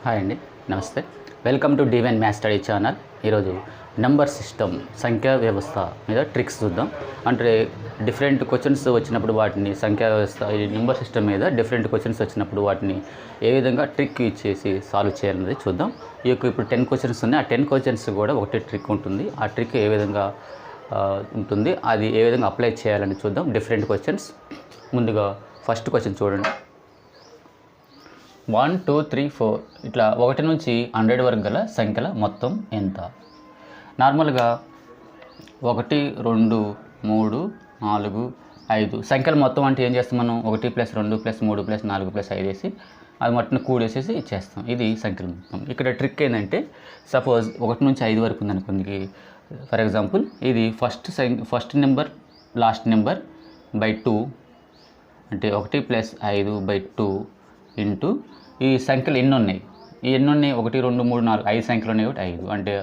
Hi అండి, నమస్తే. Welcome to divine Maths Study channel. ఈరోజు నెంబర్ సిస్టమ్ సంఖ్యా వ్యవస్థ మీద ట్రిక్స్ చూద్దాం. అంటే డిఫరెంట్ క్వశ్చన్స్ వచ్చినప్పుడు వాటిని సంఖ్యా వ్యవస్థ ఈ నెంబర్ సిస్టమ్ మీద డిఫరెంట్ క్వశ్చన్స్ వచ్చినప్పుడు వాటిని ఏ విధంగా ట్రిక్ ఇచ్చేసి సాల్వ్ చేయాలనేది చూద్దాం. ఇప్పుడు 10 క్వశ్చన్స్ ఉన్నాయి. ఆ 10 క్వశ్చన్స్ కూడా ఒకటే ట్రిక్ ఉంటుంది. ఆ ట్రిక్ ఏ విధంగా ఉంటుంది, అది ఏ విధంగా అప్లై చేయాలని చూద్దాం. Different questions. ముందుగా ఫస్ట్ క్వశ్చన్ చూడండి. 1 2 3 4 ఇట్లా 1 నుంచి 100 వరకు గల సంఖ్యల మొత్తం ఎంత? నార్మల్గా 1 2 3 4 5 సంఖ్యల మొత్తం అంటే ఏం చేస్తాం మనం? 1 + 2 + 3 + 4 + 5 వేసి అది మొత్తం కూడేసేసి ఇచ్చేస్తాం. ఇది సంఖ్యల మొత్తం. ఇక్కడ ట్రిక్ ఏంటంటే, సపోజ్ 1 నుంచి 5 వరకు ఉందనుకోండి. ఫర్ ఎగ్జాంపుల్ ఇది first number last number by 2 అంటే 1 + 5/2 ఇంటూ ఈ సంఖ్యలు ఎన్ని ఉన్నాయి? 1 2 3 4 5 సంఖ్యలు ఉన్నాయి కాబట్టి 5 అంటే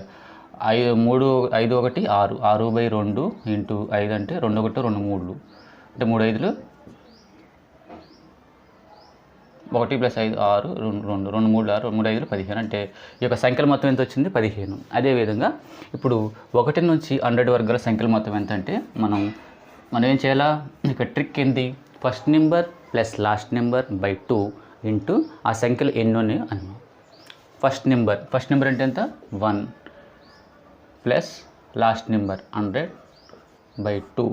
5 3 5 1 6 6/2 ఇంటూ 5 అంటే 2 1 2 3 అంటే 3 5 1 + 5 6 2 2 3 6 3 5 15 అంటే ఈ యొక్క సంఖ్యల మొత్తం ఎంత వచ్చింది? 15. అదేవిధంగా ఇప్పుడు 1 నుంచి 100 వరకు గల సంఖ్యల మొత్తం ఎంత అంటే మనం ఏం చేయాలా? ఇక ట్రిక్ ఏంటి? First number plus last number by 2 into ఆ సంఖ్యలు ఎన్ని ఉన్నాయో అన్నీ. ఫస్ట్ నెంబర్ అంటే ఎంత? 1 ప్లస్ లాస్ట్ నెంబర్ 100/2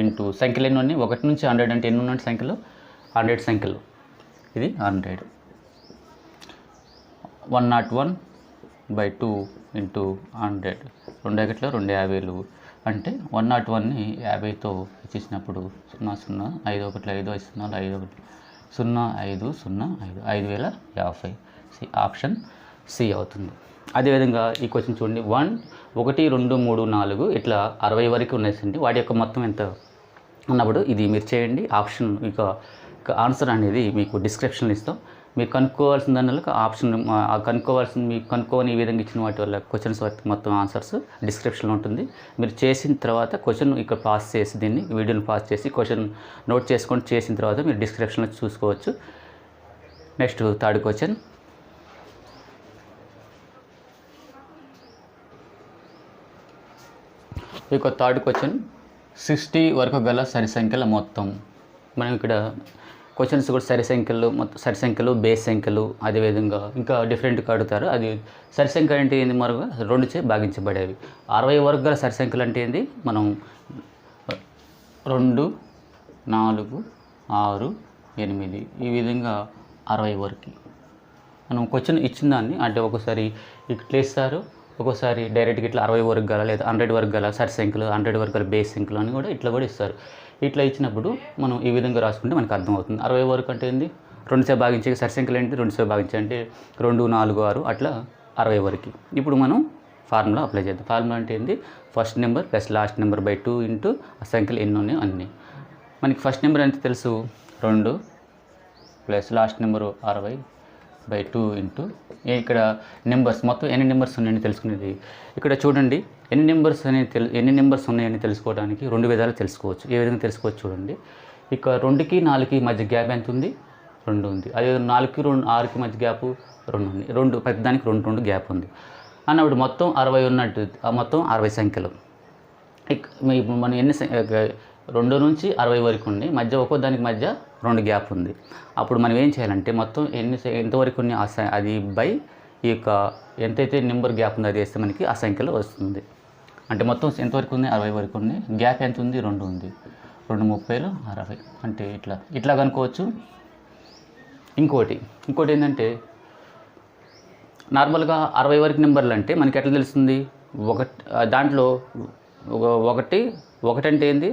ఇంటూ సంఖ్యలు ఎన్ని ఉన్నాయి? 1 నుంచి 100 అంటే ఎన్ని ఉన్నాయి సంఖ్యలు? 100 సంఖ్యలు. ఇది 100. 101/2 ఇంటూ 100 2 1 2 50 అంటే 101ని 50తో ఇచ్చేసినప్పుడు 0 0 5 1 5 5 0 5 1 0 5 0 5 5050. ఆప్షన్ సి అవుతుంది. అదేవిధంగా ఈ క్వశ్చన్ చూడండి. 1 2 3 4 ఇట్లా 60 వరకు ఉన్నాయండి. వాటి యొక్క మొత్తం ఎంత ఉన్నప్పుడు ఇది మీరు చేయండి. ఆప్షన్ ఇక ఆన్సర్ అనేది మీకు డిస్క్రిప్షన్లో ఇస్తాం. మీరు కనుక్కోవాల్సిన దానివల్ల ఆప్షన్ మీకు కనుక్కోని ఈ విధంగా ఇచ్చిన వాటి వల్ల క్వశ్చన్స్ మొత్తం ఆన్సర్స్ డిస్క్రిప్షన్లో ఉంటుంది. మీరు చేసిన తర్వాత క్వశ్చన్ ఇక్కడ పాస్ చేసి దీన్ని వీడియోని పాస్ చేసి క్వశ్చన్ నోట్ చేసుకొని చేసిన తర్వాత మీరు డిస్క్రిప్షన్లో చూసుకోవచ్చు. Next third question. ఇక థర్డ్ క్వశ్చన్ 60 వరకు గల సరి సంఖ్యల మొత్తం. మనం ఇక్కడ క్వశ్చన్స్ కూడా సరి సంఖ్యలు బేస్ సంఖ్యలు అదేవిధంగా ఇంకా డిఫరెంట్గా అడుగుతారు. అది సరి సంఖ్య అంటే ఏంది? మరొక 2చే భాగించబడేవి. 60 వరకు గల సరి సంఖ్యలు అంటే ఏంది? మనం 2 4 6 8 ఈ విధంగా 60 వరకు మనం క్వశ్చన్ ఇచ్చిన దాన్ని అంటే ఒకసారి ఇట్లా ఇస్తారు, ఒక్కోసారి డైరెక్ట్గా ఇట్లా 60 వరకు గల లేదా 100 వరకు గల సరి సంఖ్యలు 100 వరకు గల బేస్ సంఖ్యలు అని కూడా ఇట్లా కూడా ఇస్తారు. ఇట్లా ఇచ్చినప్పుడు మనం ఈ విధంగా రాసుకుంటే మనకు అర్థమవుతుంది. 60 వరకు అంటే ఏంది? 2చే భాగించే సరి సంఖ్యలు ఏంటి? 2చే భాగించే అంటే 2 4 6 అట్లా 60 వరకు. ఇప్పుడు మనం ఫార్ములా అప్లై చేద్దాం. ఫార్ములా అంటే ఏంది? First number plus last number by 2 into ఆ సంఖ్యలు ఎన్ని ఉన్నాయో అన్నీ. మనకి ఫస్ట్ నెంబర్ ఎంత తెలుసు? 2 ప్లస్ లాస్ట్ నెంబరు 60/2 ఇంటూ ఇక్కడ నెంబర్స్ మొత్తం ఎన్ని నెంబర్స్ ఉన్నాయని తెలుసుకునేది. ఇక్కడ చూడండి, ఎన్ని నెంబర్స్ ఉన్నాయని తెలుసుకోవడానికి 2 విధాలు తెలుసుకోవచ్చు. ఏ విధంగా తెలుసుకోవచ్చు చూడండి. ఇక 2కి 4కి మధ్య గ్యాప్ ఎంత ఉంది? 2 ఉంది. అదే 4కి 6కి మధ్య గ్యాప్ 2 ఉంది. 2 ప్రతిదానికి 2 గ్యాప్ ఉంది అన్నప్పుడు మొత్తం 60 ఉన్నట్టు. మొత్తం 60 సంఖ్యలు. మనం ఎన్ని 2 నుంచి 60 వరకు ఉంది, మధ్య ఒక్కో దానికి మధ్య 2 గ్యాప్ ఉంది. అప్పుడు మనం ఏం చేయాలంటే మొత్తం ఎంతవరకు ఉంది అది బై ఈ యొక్క ఎంతైతే నెంబర్ గ్యాప్ ఉందో అది వేస్తే మనకి ఆ సంఖ్యలో వస్తుంది. అంటే మొత్తం ఎంతవరకు ఉంది? 60 వరకు ఉంది. గ్యాప్ ఎంత ఉంది? 2 ఉంది. 2 30 60 అంటే ఇట్లా కనుక్కోవచ్చు. ఇంకోటి ఏంటంటే, నార్మల్గా 60 వరకు నెంబర్లు అంటే మనకి ఎట్లా తెలుస్తుంది? దాంట్లో ఒకటి అంటే ఏంది?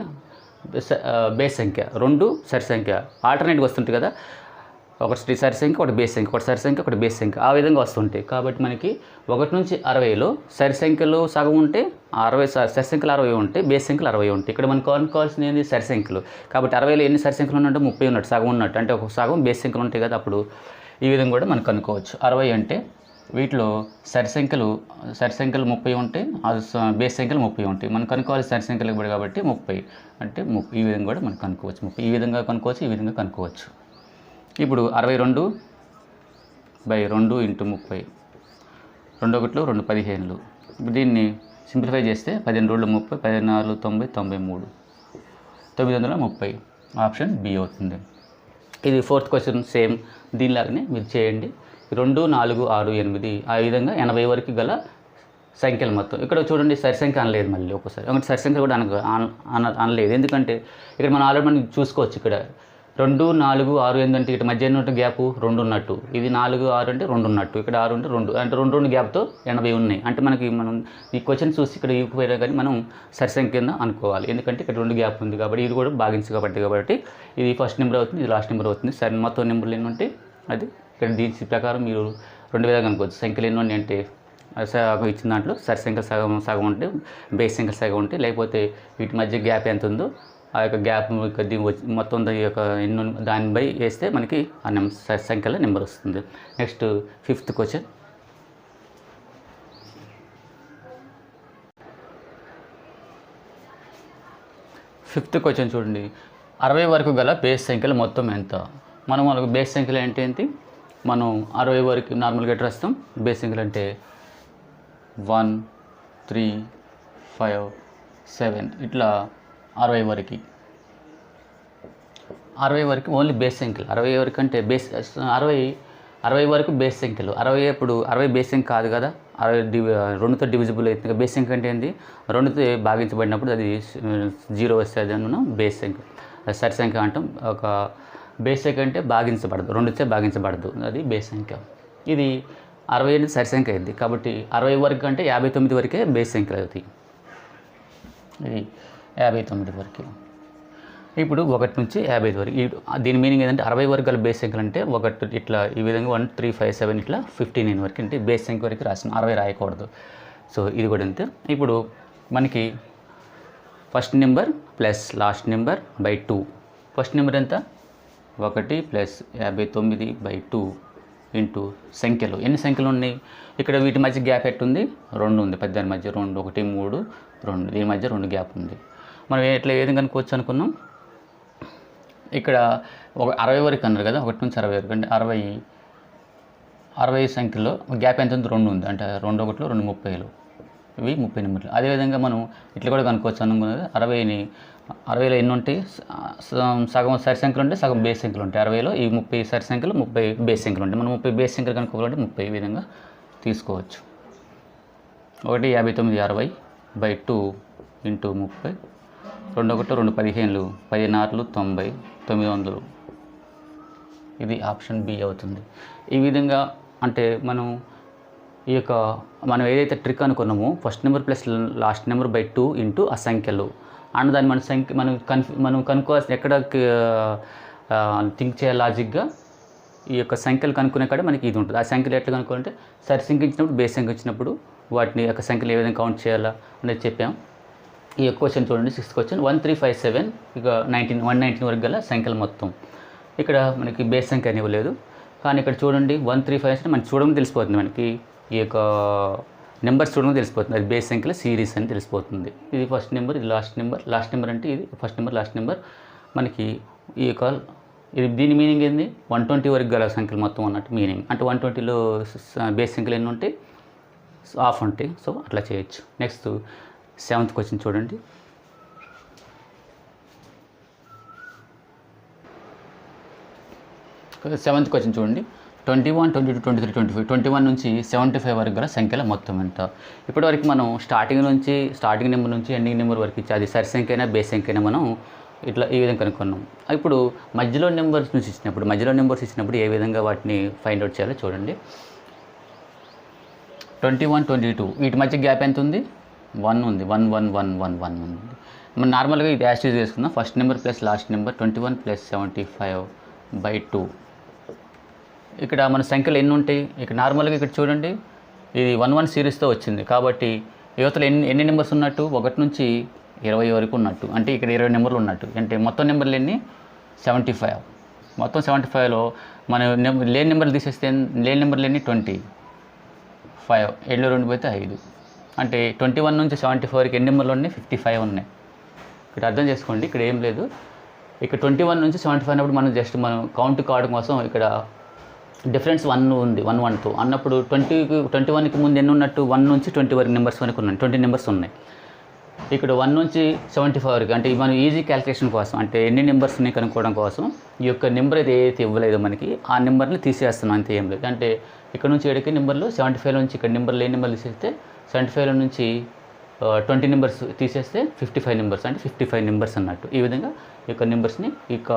బేస్ సంఖ్య, 2 సరి సంఖ్య ఆల్టర్నేట్గా వస్తుంటాయి కదా. ఒకటి సరి సంఖ్య, ఒకటి బేస్ సంఖ్య, ఒకటి సరి సంఖ్య, ఒకటి బేస్ సంఖ్య, ఆ విధంగా వస్తుంటాయి. కాబట్టి మనకి 1 నుంచి 60లో సరి సంఖ్యలు సగం ఉంటే 60 సరి సంఖ్యలు 60 ఉంటాయి, బేస్ సంఖ్యలు 60 ఉంటాయి. ఇక్కడ మనకు అనుకోవాల్సింది ఏంది? సరి సంఖ్యలు. కాబట్టి 60లో ఎన్ని సరి సంఖ్యలు ఉన్నట్టు? 30 ఉన్నట్టు, సగం ఉన్నట్టు. అంటే ఒక సగం బేస్ సంఖ్యలు ఉంటాయి కదా. అప్పుడు ఈ విధంగా కూడా మనకు అనుకోవచ్చు. 60 అంటే వీటిలో సరి సంఖ్యలు 30 ఉంటాయి, బేస్ సంఖ్యలు 30 ఉంటాయి. మనం కనుక్కోవాలి సరి సంఖ్యలు ఇవ్వడు కాబట్టి 30 అంటే 30. ఈ విధంగా కూడా మనం కనుక్కోవచ్చు. 30 ఈ విధంగా కనుక్కోవచ్చు, ఈ విధంగా కనుక్కోవచ్చు. ఇప్పుడు 62 బై 2 ఇంటూ 30, 2 ఒకట్లు 2 15లు. ఇప్పుడు దీన్ని సింప్లిఫై చేస్తే 15 2 30, 14 90, 93, 930. ఆప్షన్ బి అవుతుంది. ఇది 4th క్వశ్చన్ సేమ్ దీనిలాగానే మీరు చేయండి. 2 4 6 8 ఆ విధంగా 80 వరకు గల సంఖ్యలు మొత్తం. ఇక్కడ చూడండి సరి సంఖ్య అనలేదు, మళ్ళీ ఒకసారి సరి సంఖ్య కూడా అనలేదు. ఎందుకంటే ఇక్కడ మనం ఆల్రెడీ మనం చూసుకోవచ్చు. ఇక్కడ 2 4 6 8 అంటే ఇక్కడ మధ్య ఉన్న గ్యాప్ 2 ఉన్నట్టు, ఇది 4 6 అంటే 2 ఉన్నట్టు, ఇక్కడ 6 అంటే 2 అంటే 2 గ్యాప్తో 80 ఉన్నాయి. అంటే మనం ఈ క్వశ్చన్ చూసి ఇక్కడ ఇవ్వకపోయినా కానీ మనం సరి సంఖ్య కింద అనుకోవాలి. ఎందుకంటే ఇక్కడ 2 గ్యాప్ ఉంది కాబట్టి ఇది కూడా భాగించబడ్డది కాబట్టి ఇది ఫస్ట్ నెంబర్ అవుతుంది, ఇది లాస్ట్ నెంబర్ అవుతుంది. సరే మొత్తం నెంబర్లు ఎన్ని ఉంటే అది ఇక్కడ దీని ప్రకారం మీరు 2 విధాలుగా అనుకోవచ్చు. సంఖ్యలు ఎన్ని ఉన్నాయి అంటే ఇచ్చిన దాంట్లో సరి సంఖ్యలు సగం ఉంటే, బేస్ సంఖ్యలు సగం ఉంటే, లేకపోతే వీటి మధ్య గ్యాప్ ఎంత ఉందో ఆ యొక్క గ్యాప్ మొత్తం ఈ యొక్క ఎన్ని దాని బై వేస్తే మనకి ఆ సంఖ్యల నెంబర్ వస్తుంది. Next 5th question. చూడండి. 60 వరకు గల బేస్ సంఖ్యలు మొత్తం ఎంత? మనకు బేస్ సంఖ్యలు ఏంటి? మనం 60 వరకు నార్మల్గా ఎట్లా రాస్తాం? బేస్ సంఖ్యలు అంటే 1 3 5 7 ఇట్లా 60 వరకు. 60 వరకు ఓన్లీ బేస్ సంఖ్యలు. 60 వరకు అంటే బేస్ 60 వరకు బేస్ సంఖ్యలు. 60 ఇప్పుడు 60 బేస్ సంఖ్య కాదు కదా, 60 2తో డివిజిబుల్ అవుతుంది. బేస్ సంఖ్య అంటే ఏంటి? 2తో భాగించబడినప్పుడు అది 0 వస్తే అది అన్న బేస్ సంఖ్య. సరి సంఖ్య అంటాం. ఒక బేస్ సంఖ్య అంటే భాగించబడదు, 2తో భాగించబడదు, అది బేస్ సంఖ్య. ఇది 60 అనేది సరి సంఖ్య అయింది కాబట్టి 60 వరకు అంటే 59 వరకే బేస్ సంఖ్యలు అవుతాయి. ఇది 59 వరకు. ఇప్పుడు 1 నుంచి 55 వరకు. దీని మీనింగ్ ఏంటంటే 60 వరకు గల బేస్ సంఖ్యలు అంటే 1 ఇట్లా ఈ విధంగా 1 3 5 7 ఇట్లా 59 వరకు అంటే బేస్ సంఖ్య వరకు రాసిన, 60 రాయకూడదు. సో ఇది కూడా అంతే. ఇప్పుడు మనకి first number plus last number by 2. First number ఎంత? 1 ప్లస్ 59/2 ఇంటూ సంఖ్యలు. ఎన్ని సంఖ్యలు ఉన్నాయి ఇక్కడ? వీటి మధ్య గ్యాప్ ఎట్టుంది? 2 ఉంది. 10 మధ్య 2, 1 3 2, దీని మధ్య 2 గ్యాప్ ఉంది. మనం ఎట్లా ఏ విధంగా అనుకోవచ్చు అనుకున్నాం? ఇక్కడ 60 వరకు అన్నారు కదా, 1 నుంచి 60 వరకు అంటే 60 సంఖ్యలో గ్యాప్ ఎంత ఉంది? 2 ఉంది. అంటే 2 1 2 30లు, ఇవి 30 నెంబర్లు. అదేవిధంగా మనం ఇట్లా కూడా కనుక్కోవచ్చు అనుకున్నది. 60లో ఎన్ని ఉంటాయి? సగం సరి సంఖ్యలు ఉంటాయి, సగం బేస్ సంఖ్యలు ఉంటాయి. 60లో ఈ 30 సరి సంఖ్యలు, 30 బేస్ సంఖ్యలు ఉంటాయి. మనం 30 బేస్ సంఖ్యలు కనుక్కోవాలంటే 30 విధంగా తీసుకోవచ్చు. 1 59 60/2 ఇంటూ 30, 2 1 2 15లు, 14 90 900. ఇది ఆప్షన్ బి అవుతుంది. ఈ విధంగా అంటే మనం ఏదైతే ట్రిక్ అనుకున్నామో first number plus last number by 2 into ఆ సంఖ్యలు అండ్ దాన్ని మనం కనుక్కోవాల్సిన ఎక్కడ థింక్ చేయాలి లాజిక్గా, ఈ యొక్క సంఖ్యలు కనుక్కునే కాడ మనకి ఇది ఉంటుంది. ఆ సంఖ్యలు ఎట్లా కనుక్కోవాలంటే సరి సంఖ్య ఇచ్చినప్పుడు, బేస్ సంఖ్య ఇచ్చినప్పుడు వాటిని యొక్క సంఖ్యలు ఏ విధంగా కౌంట్ చేయాలా అనేది చెప్పాం. ఈ క్వశ్చన్ చూడండి. 6th question. 1 3 5 7 ఇక 119 వరకు గల సంఖ్యలు మొత్తం. ఇక్కడ మనకి బేస్ సంఖ్య అని ఇవ్వలేదు, కానీ ఇక్కడ చూడండి 1 3 5 అంటే మనకి చూడడం తెలిసిపోతుంది. మనకి ఈ యొక్క నెంబర్స్ చూడడం తెలిసిపోతుంది, అది బేస్ సంఖ్యల సిరీస్ అని తెలిసిపోతుంది. ఇది ఫస్ట్ నెంబర్, ఇది లాస్ట్ నెంబర్ అంటే ఇది ఫస్ట్ నెంబర్, లాస్ట్ నెంబర్. మనకి ఈ యొక్క దీని మీనింగ్ ఏంది? 120 వరకు గల సంఖ్యలు మొత్తం అన్నట్టు మీనింగ్. అంటే 120లో బేస్ సంఖ్యలు ఎన్ని ఉంటాయి? హాఫ్ ఉంటాయి. సో అట్లా చేయొచ్చు. నెక్స్ట్ 7th క్వశ్చన్ చూడండి. సెవెంత్ క్వశ్చన్ చూడండి. 21 22 23 25 21 నుంచి 75 వరకు గల సంఖ్యల మొత్తం ఎంత? ఇప్పటివరకు మనం స్టార్టింగ్ నెంబర్ నుంచి ఎండింగ్ నెంబర్ వరకు ఇచ్చి అది సరి సంఖ్య అయినా బేస్ సంఖ్య అయినా మనం ఇట్లా ఈ విధంగా కనుక్కున్నాం. ఇప్పుడు మధ్యలో నెంబర్స్ ఇచ్చినప్పుడు ఏ విధంగా వాటిని ఫైండ్ అవుట్ చేయాలో చూడండి. 21 22 వీటి మధ్య గ్యాప్ ఎంత ఉంది? 1 ఉంది. 1 1 1 1 1 ఉంది. మనం నార్మల్గా ఇది యాజ్ యూజ్ చేసుకుందాం. First number plus last number 21 plus 75/2. ఇక్కడ మన సంఖ్యలు ఎన్ని ఉంటాయి? ఇక్కడ నార్మల్గా ఇక్కడ చూడండి, ఇది 1 1 సిరీస్తో వచ్చింది కాబట్టి యువతలో ఎన్ని నెంబర్స్ ఉన్నట్టు? 1 నుంచి 20 వరకు ఉన్నట్టు. అంటే ఇక్కడ 20 నెంబర్లు ఉన్నట్టు. అంటే మొత్తం నెంబర్లు ఎన్ని? 75. మొత్తం 75లో మన లేని నెంబర్లు తీసేస్తే లేని నెంబర్లు ఎన్ని? 25. 7లో 2 పోతే 5. అంటే 21 నుంచి 75 వరకు ఎన్ని నెంబర్లు ఉన్నాయి? 55 ఉన్నాయి. ఇక్కడ అర్థం చేసుకోండి, ఇక్కడ ఏం లేదు. ఇక్కడ 21 నుంచి 75 అన్నప్పుడు మనం కౌంట్ కావడం కోసం ఇక్కడ డిఫరెన్స్ 1 ఉంది 1 అన్నప్పుడు 21కి ముందు ఎన్ని ఉన్నట్టు 1 నుంచి 20 వరకు నెంబర్స్ వరకు ఉన్నాయి, 20 నెంబర్స్ ఉన్నాయి. ఇక్కడ 1 నుంచి 75 వరకు అంటే మనం ఈజీ క్యాలిక్యులేషన్ కోసం అంటే ఎన్ని నెంబర్స్ని కనుక్కోవడం కోసం ఈ యొక్క నెంబర్ ఏదైతే ఇవ్వలేదో మనకి ఆ నెంబర్ని తీసేస్తున్నాం, అంతే ఏం లేదు. అంటే ఇక్కడ నుంచి ఏడకి నెంబర్లు 75 నుంచి ఇక్కడ నెంబర్లు ఏ నెంబర్లు తీసేస్తే 75 నుంచి 20 నెంబర్స్ తీసేస్తే 55 నెంబర్స్ అంటే 55 నెంబర్స్ అన్నట్టు. ఈ విధంగా ఈ యొక్క నెంబర్స్ని ఇక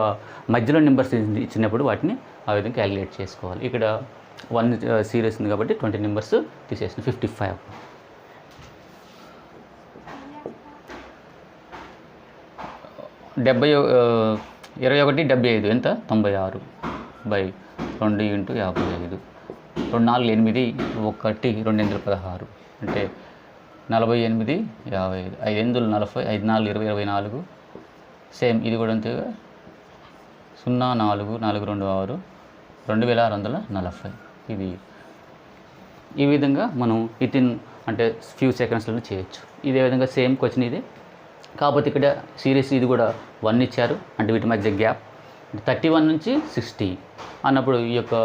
మధ్యలో నెంబర్స్ ఇచ్చినప్పుడు వాటిని ఆ విధంగా క్యాలిక్యులేట్ చేసుకోవాలి. ఇక్కడ 1 సిరీస్ ఉంది కాబట్టి 20 నెంబర్స్ తీసేసిన 55. 21 75 ఎంత 96 బై 2 × 55. 2 4 8 1 2 8 16 అంటే 48 55. 5 40 5 4 20 24 సేమ్ ఇది కూడా అంతేగా 0 4 4 2 6 2640. ఇది ఈ విధంగా మనం వితిన్ అంటే ఫ్యూ సెకండ్స్లో చేయొచ్చు. ఇదే విధంగా సేమ్ క్వశ్చన్ ఇది, కాకపోతే ఇక్కడ సిరీస్ ఇది కూడా 1 ఇచ్చారు అంటే వీటి మధ్య గ్యాప్ 31 నుంచి 60 అన్నప్పుడు ఈ యొక్క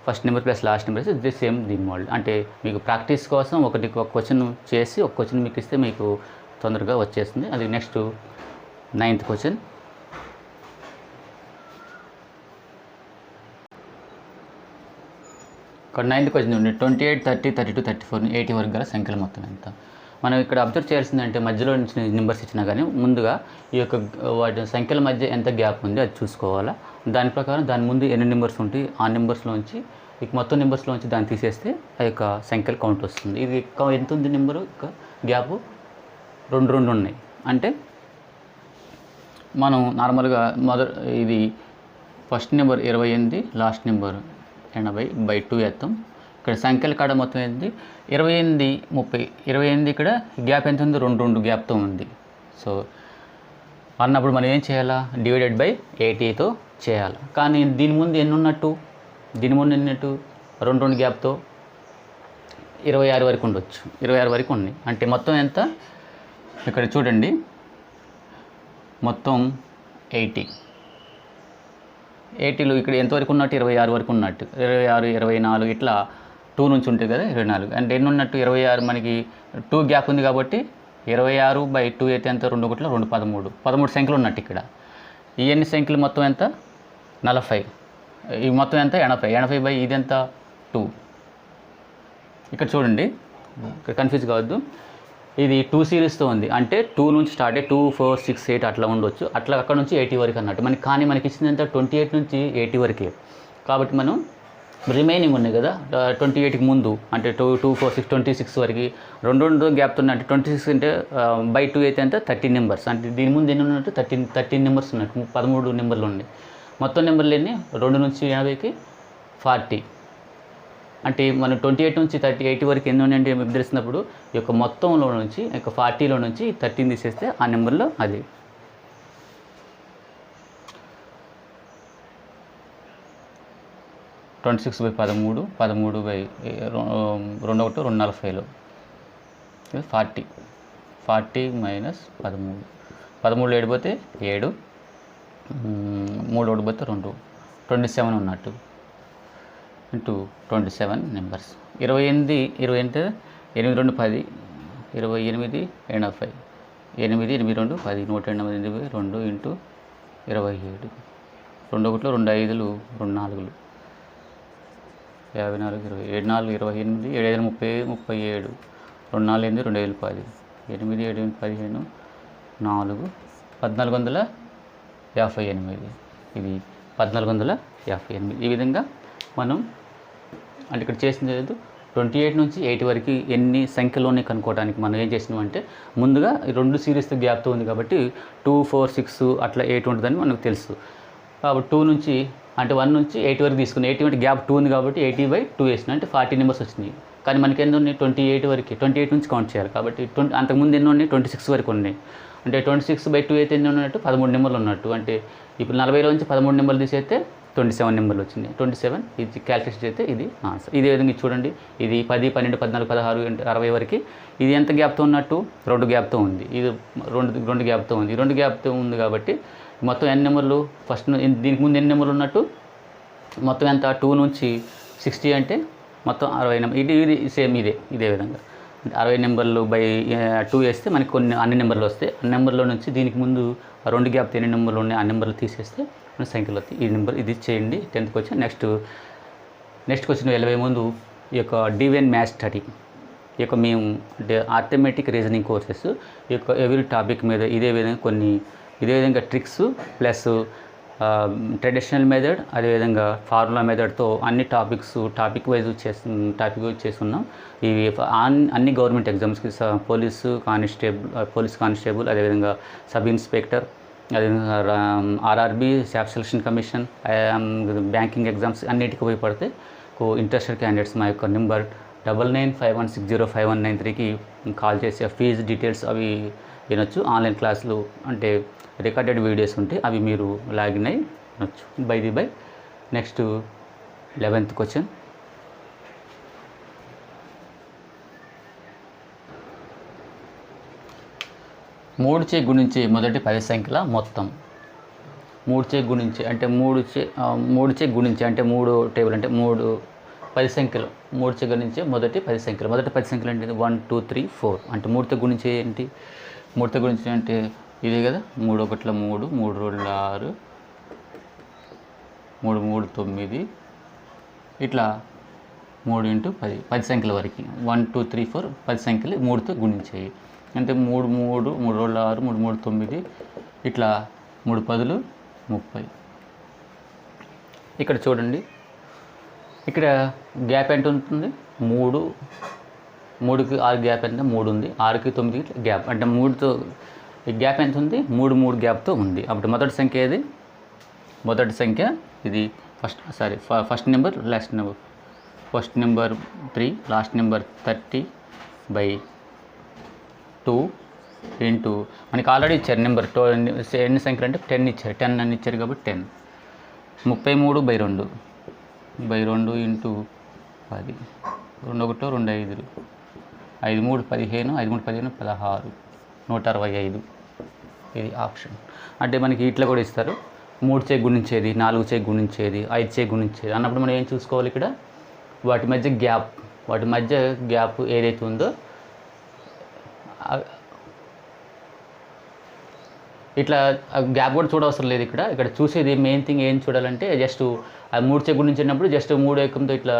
first number plus last number ఇది సేమ్ దీని మోడల్. అంటే మీకు ప్రాక్టీస్ కోసం ఒక క్వశ్చన్ చేసి ఒక క్వశ్చన్ మీకు ఇస్తే మీకు తొందరగా వచ్చేస్తుంది. అది నెక్స్ట్ 9th క్వశ్చన్. ఇక్కడ 9th క్వశ్చన్ ఉంది 28 30 32 34 80 వరకు గల సంఖ్యల మొత్తం ఎంత. మనం ఇక్కడ అబ్జర్వ్ చేయాల్సిందంటే మధ్యలో నుంచి నెంబర్స్ ఇచ్చినా కానీ ముందుగా ఈ యొక్క వాటి సంఖ్యల మధ్య ఎంత గ్యాప్ ఉంది అది చూసుకోవాలా. దాని ప్రకారం దాని ముందు ఎన్ని నెంబర్స్ ఉంటాయి ఆ నెంబర్స్లోంచి ఇక మొత్తం నెంబర్స్లోంచి దాన్ని తీసేస్తే ఆ యొక్క సంఖ్యల కౌంట్ వస్తుంది. ఇది ఎంత ఉంది నెంబరు గ్యాప్ 2 ఉన్నాయి అంటే మనం నార్మల్గా ఇది ఫస్ట్ నెంబర్ 28 లాస్ట్ నెంబర్ 80/2 వేస్తాం. ఇక్కడ సంఖ్యల కాడ మొత్తం ఏంటి 28 30 28 ఇక్కడ గ్యాప్ ఎంత ఉంది 2 గ్యాప్తో ఉంది. సో అన్నప్పుడు మనం ఏం చేయాలా /80తో చేయాలి. కానీ దీని ముందు ఎన్ని ఉన్నట్టు 2 గ్యాప్తో 26 వరకు ఉండొచ్చు, 26 వరకు ఉంది. అంటే మొత్తం ఎంత ఇక్కడ చూడండి మొత్తం 80లో ఇక్కడ ఎంతవరకు ఉన్నట్టు 26 వరకు ఉన్నట్టు 26 24 ఇట్లా 2 నుంచి ఉంటుంది కదా 24 అంటే ఎన్ని ఉన్నట్టు 26 మనకి 2 గ్యాప్ ఉంది కాబట్టి 26/2 అయితే ఎంత 2 1 2 13 సంఖ్యలు ఉన్నట్టు. ఇక్కడ ఈ ఎన్ని సంఖ్యలు మొత్తం ఎంత 40, ఈ మొత్తం ఎంత 80 ఇది ఎంత 2. ఇక్కడ చూడండి ఇక్కడ కన్ఫ్యూజ్ కావద్దు, ఇది 2 సిరీస్తో ఉంది అంటే 2 నుంచి స్టార్ట్ అయ్యి 2 4 6 8 అట్లా ఉండొచ్చు, అట్లా అక్కడ నుంచి 80 వరకు అన్నట్టు. కానీ మనకి ఇచ్చింది ఎంత 28 నుంచి 80 వరకే. కాబట్టి మనం రిమైనింగ్ ఉన్నాయి కదా 28కి ముందు అంటే 2 2 4 6 26 వరకు 2 గ్యాప్తో ఉన్నాయి. అంటే 26 అంటే /2 అయితే ఎంత 13 నెంబర్స్ అంటే దీని ముందు ఎన్ని ఉన్నట్టు 13 నెంబర్స్ ఉన్నట్టు 13 నెంబర్లు ఉన్నాయి. మొత్తం నెంబర్లు ఎన్ని 2 నుంచి 80కి 40 అంటే మనం 28 నుంచి 80 వరకు ఎన్ని ఉన్నాయంటే నిర్ధరిస్తున్నప్పుడు ఈ యొక్క మొత్తంలో నుంచి ఈ యొక్క 40లో నుంచి 13 తీసేస్తే ఆ నెంబర్లో అది 26/13 13/2 240లో 40 మైనస్ 13 ఏడిపోతే 7 3 ఓడిపోతే 2 27 ఉన్నట్టు ఇంటూ 27 నెంబర్స్. 28 8 2 10 28 80 8 8 2 10 182 ఇంటూ 27 2 1 2 5 2 4 54 20 7 4 28 7 5 30 37 2 4 8 2 5 10 8 7 15 4 1458 ఇది 1458. ఈ విధంగా మనం అంటే ఇక్కడ చేసింది లేదు 28 నుంచి 80 వరకు ఎన్ని సంఖ్యలోనే కనుక్కోవడానికి మనం ఏం చేసినామంటే ముందుగా 2 సిరీస్తో గ్యాప్తో ఉంది కాబట్టి 2 4 6 అట్లా 8 ఉంటుందని మనకు తెలుసు. కాబట్టి 2 నుంచి అంటే 1 నుంచి 8 వరకు తీసుకుని 80 అంటే గ్యాప్ 2 ఉంది కాబట్టి 80/2 వేసిన అంటే 40 నెంబర్స్ వచ్చినాయి. కానీ మనకి ఎన్ని ఉన్నాయి 28 వరకు 28 నుంచి కౌంట్ చేయాలి కాబట్టి అంతకుముందు ఎన్ని ఉన్నాయి 26 వరకు ఉన్నాయి. అంటే 26/2 అయితే ఎన్ని ఉన్నట్టు 13 నెంబర్లు ఉన్నట్టు. అంటే ఇప్పుడు 40లో నుంచి 13 నెంబర్లు తీసేస్తే 27 నెంబర్లు వచ్చినాయి. 27 ఇది క్యాల్కులేషన్ చేస్తే ఇది ఆన్సర్. ఇదే విధంగా చూడండి ఇది 10 12 14 16 60 వరకు ఇది ఎంత గ్యాప్తో ఉన్నట్టు 2 గ్యాప్తో ఉంది. ఇది 2 గ్యాప్తో ఉంది. 2 గ్యాప్తో ఉంది కాబట్టి మొత్తం ఎన్ని నెంబర్లు ఫస్ట్ దీనికి ముందు ఎన్ని నెంబర్లు ఉన్నట్టు మొత్తం ఎంత 2 నుంచి 60 అంటే మొత్తం 60 నెంబర్. ఇది సేమ్ ఇదే విధంగా అంటే 60 నెంబర్లు బై 2 వేస్తే మనకి అన్ని నెంబర్లు వస్తాయి. ఆ నెంబర్లో నుంచి దీనికి ముందు 2 గ్యాప్ ఎన్ని నెంబర్లు ఉన్నాయి ఆ నెంబర్లు తీసేస్తే మన సంఖ్యలు వస్తాయి. ఈ నెంబర్ ఇది చేయండి 10th క్వశ్చన్. నెక్స్ట్ క్వశ్చన్ వెళ్ళే ముందు ఈ యొక్క డివైన్ మ్యాథ్స్ స్టడీ ఈ యొక్క మేము అంటే ఆర్థమెటిక్ రీజనింగ్ కోర్సెస్ ఈ యొక్క ఎవ్రీ టాపిక్ మీద ఇదే విధంగా ట్రిక్స్ ప్లస్ ట్రెడిషనల్ మెథడ్ అదేవిధంగా ఫార్ములా మెథడ్తో అన్ని టాపిక్ వైజ్ చేస్తున్నాం. ఇవి అన్ని గవర్నమెంట్ ఎగ్జామ్స్కి పోలీస్ కానిస్టేబుల్ అదేవిధంగా సబ్ ఇన్స్పెక్టర్ అదేవిధంగా RRB staff selection commission banking exams అన్నిటికీ ఉపయోగపడతాయి. ఇంట్రెస్టెడ్ క్యాండిడేట్స్ మా యొక్క నెంబర్ 9951605193కి కాల్ చేసి ఫీజు డీటెయిల్స్ అవి వినొచ్చు. ఆన్లైన్ క్లాసులు అంటే రికార్డెడ్ వీడియోస్ ఉంటాయి అవి మీరు లాగిన్ అయ్యి వినొచ్చు. By next 11th question. మూడు చే గుణించే మొదటి 10 సంఖ్యల మొత్తం. మూడు చే గుణించే అంటే మూడు టేబుల్ అంటే 10 సంఖ్యలు. మూడు చే గుణించే మొదటి 10 సంఖ్యలు. మొదటి 10 సంఖ్యలు అంటే 1 2 3 4 అంటే మూడుతో గుణించే ఏంటి? మూడుతో గుణించే అంటే ఇదే కదా, 3 1 3 3 2 6 3 3 9 ఇట్లా 3 × 10 10 సంఖ్యల వరకు 1 2 3 4 10 సంఖ్యలు మూడుతో గుణించేవి. అంటే 3 3 3 2 6 3 3 9 ఇట్లా 3 10 30. ఇక్కడ చూడండి, ఇక్కడ గ్యాప్ ఎంత ఉంటుంది? 3కి 6 గ్యాప్ ఎంత? 3 ఉంది. 6కి 9 గ్యాప్ అంటే 3తో గ్యాప్ ఎంత ఉంది? 3 గ్యాప్తో ఉంది. అప్పుడు మొదటి సంఖ్య ఏది? మొదటి సంఖ్య ఇది first number last number. First number 3 last number 30/2 into మనకి ఆల్రెడీ ఇచ్చారు నెంబర్ ఎన్ని సంఖ్యలు అంటే 10 ఇచ్చారు. 10 అని ఇచ్చారు కాబట్టి 10. 33/2 ఇంటూ 10 2 1 2 5 5 3 15 5 3 15 16 165. ఇది ఆప్షన్. అంటే మనకి ఇట్లా కూడా ఇస్తారు, 3 చే గుణించేది, 4 చే గుణించేది, 5 చే గుణించేది అన్నప్పుడు మనం ఏం చూసుకోవాలి? ఇక్కడ వాటి మధ్య గ్యాప్ ఏదైతే ఉందో ఇట్లా గ్యాప్ కూడా చూడవసరం లేదు. ఇక్కడ చూసేది మెయిన్ థింగ్ ఏం చూడాలంటే జస్ట్ ఆ 3 చే గుణించినప్పుడు జస్ట్ 3 ఏకంతో ఇట్లా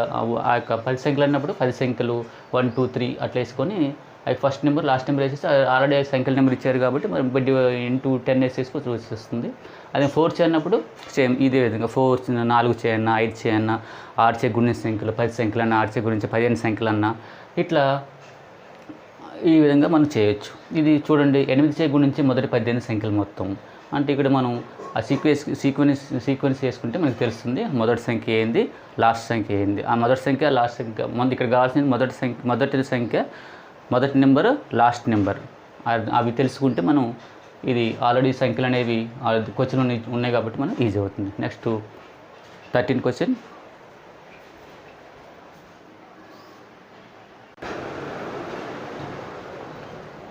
ఆ యొక్క 10 సంఖ్యలు అన్నప్పుడు 10 సంఖ్యలు 1 2 3 అట్లా వేసుకొని అవి ఫస్ట్ నెంబర్ లాస్ట్ నెంబర్ వేసేసి ఆల్రెడీ సంఖ్యల నెంబర్ ఇచ్చారు కాబట్టి మరి బడ్డీ ఇంటూ 10 వేసేసుకో చూసేస్తుంది. అదే 4 చే అన్నప్పుడు సేమ్ ఇదే విధంగా 4 చే అన్నా 5 చే అన్నా 6 చే గుణించే సంఖ్యలు 10 సంఖ్యలు అన్నా 6 చే గుణించే 15 సంఖ్యలు అన్నా ఇట్లా ఈ విధంగా మనం చేయొచ్చు. ఇది చూడండి, 8 చే గుణించి మొదటి 18 సంఖ్యలు మొత్తం. అంటే ఇక్కడ మనం ఆ సీక్వెన్స్ చేసుకుంటే మనకు తెలుస్తుంది మొదటి సంఖ్య ఏంది, లాస్ట్ సంఖ్య ఏంది. ఆ మొదటి సంఖ్య లాస్ట్ సంఖ్య ఇక్కడ కావాల్సింది మొదటి నెంబర్ లాస్ట్ నెంబర్ అవి తెలుసుకుంటే మనం ఇది ఆల్రెడీ సంఖ్యలు అనేవి క్వశ్చన్ ఉన్నాయి కాబట్టి మనం ఈజీ అవుతుంది. Next 13th question.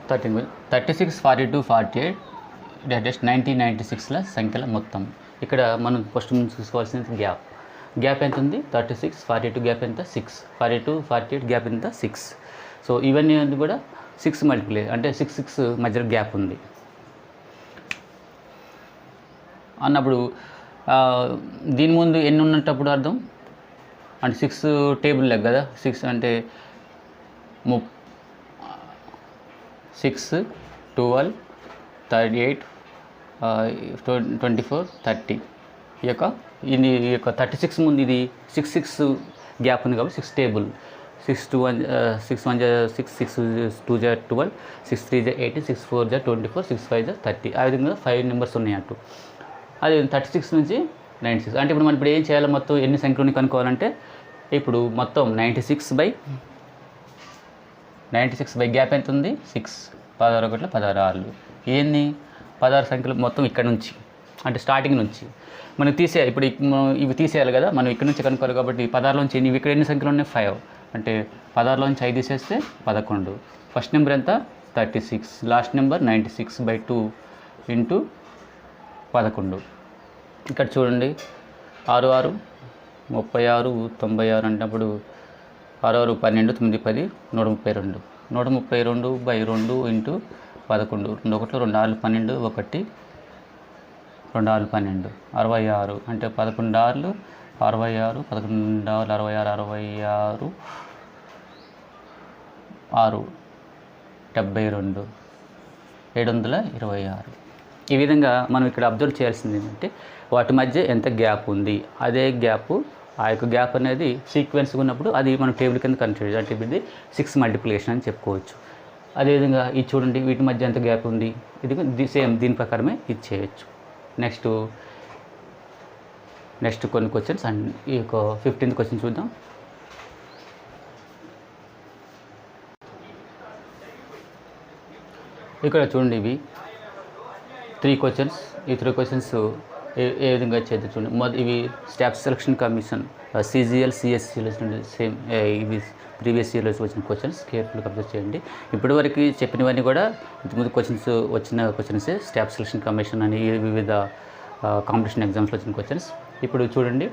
36 42 48 1996ల సంఖ్యల మొత్తం. ఇక్కడ మనం ఫస్ట్ చూసుకోవాల్సింది గ్యాప్ ఎంత ఉంది? 36 42 గ్యాప్ ఎంత? 6 42 48 గ్యాప్ ఎంత? 6. సో ఇవన్నీ కూడా 6 మల్టిప్లై అంటే 6 మధ్యలో గ్యాప్ ఉంది అన్నప్పుడు దీని ముందు ఎన్ని ఉన్నప్పుడు అర్థం అంటే 6 టేబుల్ లెక్క కదా. 6 అంటే 6 12 38 24 30 ఈ యొక్క 36 ముందు ఇది 6 గ్యాప్ ఉంది కాబట్టి 6 టేబుల్. 6 1 6 6 2 12 6 3 18 6 4 24 6 5 30. ఆ విధంగా 5 నెంబర్స్ ఉన్నాయి అటు. అది 36 నుంచి 96 అంటే ఇప్పుడు మనం ఇప్పుడు ఏం చేయాలి? మొత్తం ఎన్ని సంఖ్యలు కనుక్కోవాలంటే ఇప్పుడు మొత్తం 96 బై గ్యాప్ ఎంత ఉంది? 6 16 1 16 6 ఇవన్నీ 16 సంఖ్యలు మొత్తం ఇక్కడ నుంచి అంటే స్టార్టింగ్ నుంచి మనం ఇప్పుడు ఇవి తీసేయాలి కదా. మనం ఇక్కడ నుంచి కనుక్కోవాలి కాబట్టి 16 నుంచి ఇవి ఇక్కడ ఎన్ని సంఖ్యలు ఉన్నాయి? 5 అంటే 16 నుంచి 5 తీసేస్తే 11. ఫస్ట్ నెంబర్ ఎంత? 36 లాస్ట్ నెంబర్ 96/2 ఇంటూ 11. ఇక్కడ చూడండి 6 6 36 96 అంటప్పుడు 6 12 9 10 132 132/2 ఇంటూ 11 2 1 2 6 12 1 2 6 12 66 అంటే 11 6 66 11 6 66 66 6 72 726. ఈ విధంగా మనం ఇక్కడ అబ్జర్వ్ చేయాల్సింది ఏంటంటే వాటి మధ్య ఎంత గ్యాప్ ఉంది, అదే గ్యాప్ ఆ యొక్క గ్యాప్ అనేది సీక్వెన్స్ ఉన్నప్పుడు అది మనం టేబుల్ కింద కన్సిడర్ చేయాలి. అంటే ఇది 6 మల్టిప్లికేషన్ అని చెప్పుకోవచ్చు. అదేవిధంగా ఇది చూడండి, వీటి మధ్య ఎంత గ్యాప్ ఉంది, ఇది సేమ్ దీని ప్రకారమే ఇది చేయొచ్చు. నెక్స్ట్ కొన్ని క్వశ్చన్స్ అండ్ ఈ యొక్క 15th క్వశ్చన్ చూద్దాం. ఇక్కడ చూడండి, ఇవి 3 క్వశ్చన్స్. ఈ 3 క్వశ్చన్స్ ఏ విధంగా చేద్దాం చూడండి. ఇవి స్టాఫ్ సెలక్షన్ కమిషన్ CGL CSCలో సేమ్ ఇవి ప్రీవియస్ ఇయర్లో వచ్చిన క్వశ్చన్స్ కేర్ఫుల్గా అబ్జర్వ్ చేయండి. ఇప్పటివరకు చెప్పినవన్నీ కూడా ఇంతకుముందు వచ్చిన క్వశ్చన్సే. స్టాఫ్ సెలక్షన్ కమిషన్ అని వివిధ కాంపిటీషన్ ఎగ్జామ్స్లో వచ్చిన క్వశ్చన్స్. ఇప్పుడు చూడండి,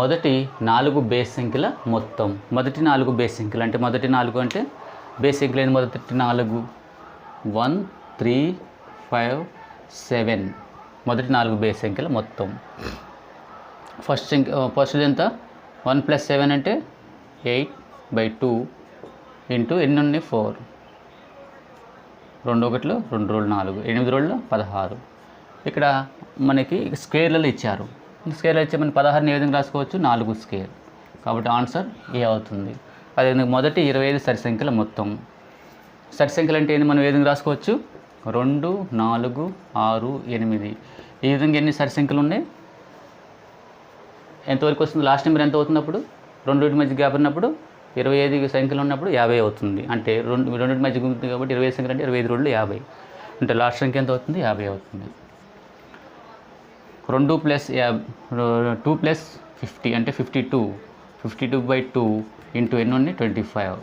మొదటి 4 బేస్ సంఖ్యల మొత్తం. మొదటి 4 బేస్ సంఖ్యలు అంటే మొదటి 4 అంటే బేస్ సంఖ్యలు ఏంటి? మొదటి 4 1 3 5 7 మొదటి 4 బేస్ సంఖ్యల మొత్తం. ఫస్ట్ ఎంత? 1 + 7 అంటే 8/2 ఇంటూ ఎన్ని ఉన్నాయి? 4. 2 1 2 4 8 2 16. ఇక్కడ మనకి స్క్వేర్లలో ఇచ్చారు. స్క్వేర్లో ఇచ్చే మన 16ని ఏ విధంగా రాసుకోవచ్చు? 4 స్క్వేర్. కాబట్టి ఆన్సర్ ఏ అవుతుంది. అదేవిధంగా మొదటి 25 సరి సంఖ్యల మొత్తం. సరి సంఖ్యలు అంటే ఏంటి? మనం ఏ విధంగా రాసుకోవచ్చు? 2 4 6 8. ఈ విధంగా ఎన్ని సరి సంఖ్యలు ఉన్నాయి? ఎంతవరకు వస్తుంది? లాస్ట్ నెంబర్ ఎంత అవుతుంది? అప్పుడు రెండింటి మధ్య గ్యాప్ ఉన్నప్పుడు 25 సంఖ్యలు ఉన్నప్పుడు 50 అవుతుంది. అంటే రెండింటి మధ్య ఉంది కాబట్టి 25 సంఖ్యలు అంటే 25 2 50. అంటే లాస్ట్ సంఖ్య ఎంత అవుతుంది? 50 అవుతుంది. 2 + 50 అంటే 52. 52/2 ఇంటూ ఎన్ని ఉన్నాయి? 25.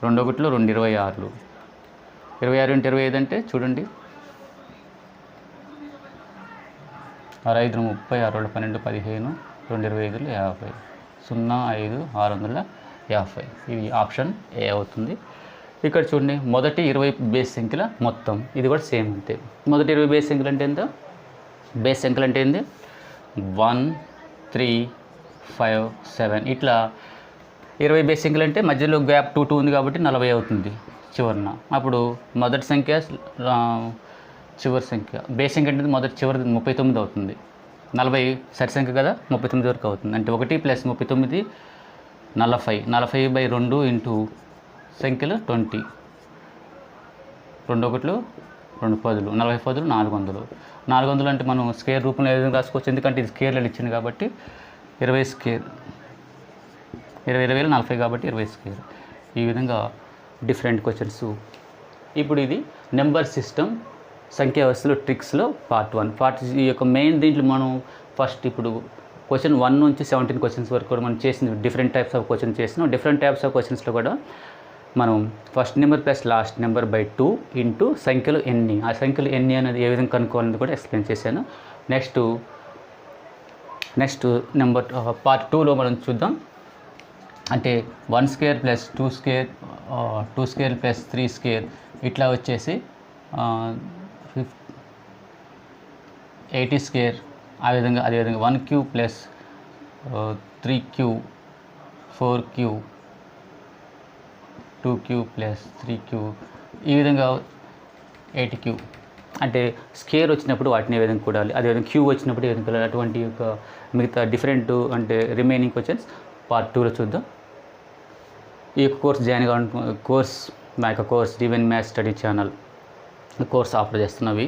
2 1 2 26. 26 × 25 అంటే చూడండి, 6 5 30 6 12 15 2 25 50 0 5 650. ఇది ఆప్షన్ ఏ అవుతుంది. ఇక్కడ చూడండి, మొదటి 20 బేస్ సంఖ్యల మొత్తం. ఇది కూడా సేమ్ అంతే. మొదటి 20 బేస్ సంఖ్యలు అంటే ఎంత? బేస్ సంఖ్యలు అంటే ఏంది? 1 3 5 7 ఇట్లా 20 బేస్ సంఖ్యలు అంటే మధ్యలో గ్యాప్ 2 2 ఉంది కాబట్టి 40 అవుతుంది చివరిన. అప్పుడు మొదటి సంఖ్య చివరి సంఖ్య బేస్ సంఖ్య అంటే మొదటి చివరి 39 అవుతుంది. 40 సరి సంఖ్య కదా, 39 వరకు అవుతుంది. అంటే 1 + 39 40. 40/2 ఇంటూ సంఖ్యలు 20. 2 1 2 10 40 10 400. 400 అంటే మనం స్క్వేర్ రూపంలో ఏ విధంగా రాసుకోవచ్చు? ఎందుకంటే ఇది స్క్వేర్లో ఇచ్చింది కాబట్టి 20 స్క్వేర్. 20 40 కాబట్టి 20 స్క్వేర్. ఈ విధంగా డిఫరెంట్ క్వశ్చన్స్. ఇప్పుడు ఇది నెంబర్ సిస్టమ్ సంఖ్యా వ్యవస్థలో ట్రిక్స్లో పార్ట్ 1. ఈ యొక్క మెయిన్ దీంట్లో మనం ఫస్ట్ ఇప్పుడు క్వశ్చన్ 1 నుంచి 17 క్వశ్చన్స్ వరకు కూడా మనం చేసిన డిఫరెంట్ టైప్స్ ఆఫ్ క్వశ్చన్ చేసినాం. డిఫరెంట్ టైప్స్ ఆఫ్ క్వశ్చన్స్లో కూడా మనం first number + last number / 2 into సంఖ్యలు ఎన్ని, ఆ సంఖ్యలు ఎన్ని అనేది ఏ విధంగా కనుక్కోవాలని కూడా ఎక్స్ప్లెయిన్ చేశాను. నెక్స్ట్ నెంబర్ పార్ట్ 2లో మనం చూద్దాం. అంటే 1 స్క్వేర్ + 2 స్క్వేర్ 2 స్క్వేర్ + 3 స్క్వేర్ ఇట్లా వచ్చేసి 80 స్క్వేర్. అదేవిధంగా 1 cube + 3 cube 4 cube 2 cube + 3 cube ఈ విధంగా 80 క్యూబ్. అంటే స్క్వేర్ వచ్చినప్పుడు వాటిని ఏ విధంగా కూడాలి, అదేవిధంగా క్యూబ్ వచ్చినప్పుడు ఏ విధంగా కూడాలి, అటువంటి యొక్క మిగతా డిఫరెంట్ అంటే రిమైనింగ్ క్వశ్చన్స్ పార్ట్ 2లో చూద్దాం. ఈ యొక్క కోర్స్ జాయిన్ కావాలనుకున్న మా యొక్క course Divine Maths Study channel course offer చేస్తున్నవి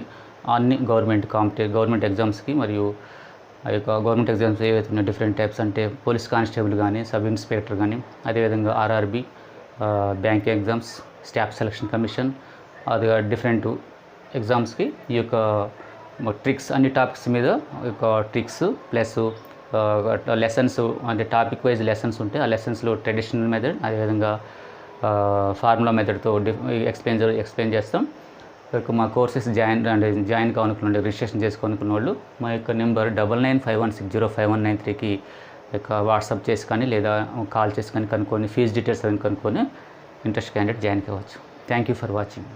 అన్ని గవర్నమెంట్ ఎగ్జామ్స్కి మరియు ఆ యొక్క గవర్నమెంట్ ఎగ్జామ్స్ ఏవైతే ఉన్నాయి డిఫరెంట్ టైప్స్ అంటే పోలీస్ కానిస్టేబుల్ కానీ, సబ్ ఇన్స్పెక్టర్ కానీ, అదేవిధంగా RRB bank exams, staff selection commission, అది డిఫరెంట్ ఎగ్జామ్స్కి ఈ యొక్క ట్రిక్స్ అన్ని టాపిక్స్ మీద ఒక ట్రిక్స్ ప్లస్ లెసన్స్ అంటే టాపిక్ వైజ్ లెసన్స్ ఉంటాయి. ఆ లెసన్స్లో ట్రెడిషనల్ మెథడ్ అదేవిధంగా ఫార్ములా మెథడ్తో ఎక్స్ప్లెయిన్ చేస్తాం. మా కోర్సెస్ జాయిన్ కావాలనుకున్న రిజిస్ట్రేషన్ చేసుకోవాలనుకున్న వాళ్ళు మా యొక్క నెంబర్ 9951605193కి వాట్సాప్ చేసి కానీ లేదా కాల్ చేసి కానీ కనుక్కొని ఫీజు డీటెయిల్స్ అవి కనుక్కొని ఇంట్రెస్ట్ క్యాండిడేట్ జాయిన్ కావచ్చు. Thank you for watching.